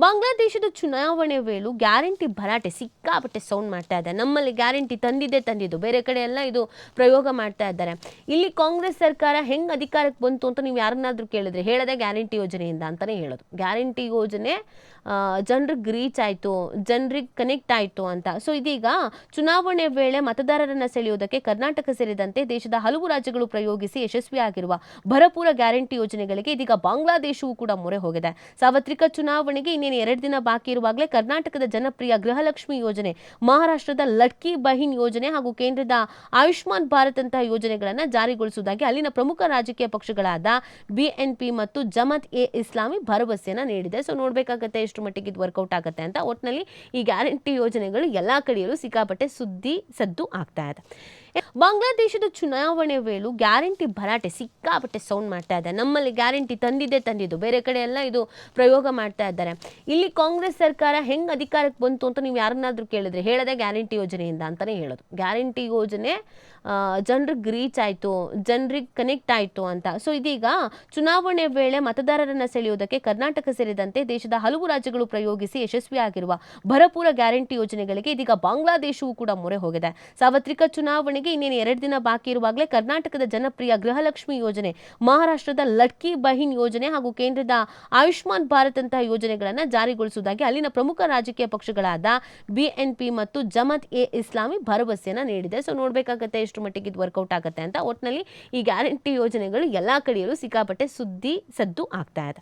ಬಾಂಗ್ಲಾದೇಶದ ಚುನಾವಣೆ ವೇಳೆ ಗ್ಯಾರಂಟಿ ಭರಾಟೆ ಸಿಕ್ಕಾಪಟ್ಟೆ ಸೌಂಡ್ ಮಾಡ್ತಾ ಇದೆ. ನಮ್ಮಲ್ಲಿ ಗ್ಯಾರಂಟಿ ತಂದಿದ್ದು, ಬೇರೆ ಕಡೆ ಎಲ್ಲ ಇದು ಪ್ರಯೋಗ ಮಾಡ್ತಾ ಇದ್ದಾರೆ. ಇಲ್ಲಿ ಕಾಂಗ್ರೆಸ್ ಸರ್ಕಾರ ಹೆಂಗ್ ಅಧಿಕಾರಕ್ಕೆ ಬಂತು ಅಂತ ನೀವು ಯಾರನ್ನಾದ್ರೂ ಕೇಳಿದ್ರೆ ಹೇಳದೆ ಗ್ಯಾರಂಟಿ ಯೋಜನೆಯಿಂದ ಅಂತಾನೆ ಹೇಳೋದು. ಗ್ಯಾರಂಟಿ ಯೋಜನೆ ಜನರಿಗೆ ರೀಚ್ ಆಯ್ತು, ಜನರಿಗೆ ಕನೆಕ್ಟ್ ಆಯ್ತು ಅಂತ. ಸೊ ಇದೀಗ ಚುನಾವಣೆ ವೇಳೆ ಮತದಾರರನ್ನ ಸೆಳೆಯುವುದಕ್ಕೆ ಕರ್ನಾಟಕ ಸೇರಿದಂತೆ ದೇಶದ ಹಲವು ರಾಜ್ಯಗಳು ಪ್ರಯೋಗಿಸಿ ಯಶಸ್ವಿಯಾಗಿರುವ ಭರಪೂರ ಗ್ಯಾರಂಟಿ ಯೋಜನೆಗಳಿಗೆ ಇದೀಗ ಬಾಂಗ್ಲಾದೇಶವೂ ಕೂಡ ಮೊರೆ ಹೋಗಿದೆ. ಸಾರ್ವತ್ರಿಕ ಚುನಾವಣೆಗೆ ಇನ್ನೇನು 2 ದಿನ ಬಾಕಿ ಇರುವಾಗಲೇ ಕರ್ನಾಟಕದ ಜನಪ್ರಿಯ ಗೃಹಲಕ್ಷ್ಮಿ ಯೋಜನೆ, ಮಹಾರಾಷ್ಟ್ರದ ಲಡ್ಕಿ ಬಹಿನ್ ಯೋಜನೆ ಹಾಗೂ ಕೇಂದ್ರದ ಆಯುಷ್ಮಾನ್ ಭಾರತ್ ಅಂತಹ ಯೋಜನೆಗಳನ್ನು ಜಾರಿಗೊಳಿಸುವುದಾಗಿ ಅಲ್ಲಿನ ಪ್ರಮುಖ ರಾಜಕೀಯ ಪಕ್ಷಗಳಾದ ಬಿಎನ್ಪಿ ಮತ್ತು ಜಮಾತ್ ಎ ಇಸ್ಲಾಮಿ ಭರವಸೆಯನ್ನ ನೀಡಿದೆ. ಸೊ ನೋಡ್ಬೇಕಾಗತ್ತೆ ಎಷ್ಟು ಮಟ್ಟಿಗೆ ಇದು ವರ್ಕೌಟ್ ಆಗುತ್ತೆ ಅಂತ. ಒಟ್ಟಿನಲ್ಲಿ ಈ ಗ್ಯಾರಂಟಿ ಯೋಜನೆಗಳು ಎಲ್ಲಾ ಕಡೆಯಲ್ಲೂ ಸಿಕ್ಕಾಪಟ್ಟೆ ಸದ್ದು ಆಗ್ತಾ ಇದೆ. ಬಾಂಗ್ಲಾದೇಶದ ಚುನಾವಣೆ ವೇಳೆ ಗ್ಯಾರಂಟಿ ಭರಾಟೆ ಸಿಕ್ಕಾಪಟ್ಟೆ ಸೌಂಡ್ ಮಾಡ್ತಾ ಇದೆ. ನಮ್ಮಲ್ಲಿ ಗ್ಯಾರಂಟಿ ತಂದಿದ್ದು, ಬೇರೆ ಕಡೆ ಎಲ್ಲ ಇದು ಪ್ರಯೋಗ ಮಾಡ್ತಾ ಇದ್ದಾರೆ. ಇಲ್ಲಿ ಕಾಂಗ್ರೆಸ್ ಸರ್ಕಾರ ಹೆಂಗ್ ಅಧಿಕಾರಕ್ಕೆ ಬಂತು ಅಂತ ನೀವು ಯಾರನ್ನಾದ್ರೂ ಕೇಳಿದ್ರೆ ಹೇಳದೆ ಗ್ಯಾರಂಟಿ ಯೋಜನೆಯಿಂದ ಅಂತಾನೆ ಹೇಳೋದು. ಗ್ಯಾರಂಟಿ ಯೋಜನೆ ಜನರಿಗೆ ರೀಚ್ ಆಯ್ತು, ಜನರಿಗೆ ಕನೆಕ್ಟ್ ಆಯ್ತು ಅಂತ. ಸೊ ಇದೀಗ ಚುನಾವಣೆ ವೇಳೆ ಮತದಾರರನ್ನ ಸೆಳೆಯುವುದಕ್ಕೆ ಕರ್ನಾಟಕ ಸೇರಿದಂತೆ ದೇಶದ ಹಲವು ರಾಜ್ಯಗಳು ಪ್ರಯೋಗಿಸಿ ಯಶಸ್ವಿಯಾಗಿರುವ ಭರಪೂರ ಗ್ಯಾರಂಟಿ ಯೋಜನೆಗಳಿಗೆ ಇದೀಗ ಬಾಂಗ್ಲಾದೇಶವೂ ಕೂಡ ಮೊರೆ ಹೋಗಿದೆ. ಸಾರ್ವತ್ರಿಕ ಚುನಾವಣೆಗೆ ಇನ್ನೇನು 2 ದಿನ ಬಾಕಿ ಇರುವಾಗಲೇ ಕರ್ನಾಟಕದ ಜನಪ್ರಿಯ ಗೃಹಲಕ್ಷ್ಮಿ ಯೋಜನೆ, ಮಹಾರಾಷ್ಟ್ರದ ಲಡ್ಕಿ ಬಹಿನ್ ಯೋಜನೆ ಹಾಗೂ ಕೇಂದ್ರದ ಆಯುಷ್ಮಾನ್ ಭಾರತ್ ಅಂತಹ ಯೋಜನೆಗಳನ್ನು ಜಾರಿಗೊಳಿಸುವುದಾಗಿ ಅಲ್ಲಿನ ಪ್ರಮುಖ ರಾಜಕೀಯ ಪಕ್ಷಗಳಾದ ಬಿಎನ್ಪಿ ಮತ್ತು ಜಮಾತ್ ಎ ಇಸ್ಲಾಮಿ ಭರವಸೆಯನ್ನ ನೀಡಿದೆ. ಸೊ ನೋಡ್ಬೇಕಾಗತ್ತೆ ಎಷ್ಟು ಮಟ್ಟಿಗೆ ಇದು ವರ್ಕೌಟ್ ಆಗುತ್ತೆ ಅಂತ. ಒಟ್ಟಿನಲ್ಲಿ ಈ ಗ್ಯಾರಂಟಿ ಯೋಜನೆಗಳು ಎಲ್ಲಾ ಕಡೆಯಲ್ಲೂ ಸಿಕ್ಕಾಪಟ್ಟೆ ಸದ್ದು ಆಗ್ತಾ ಇದೆ.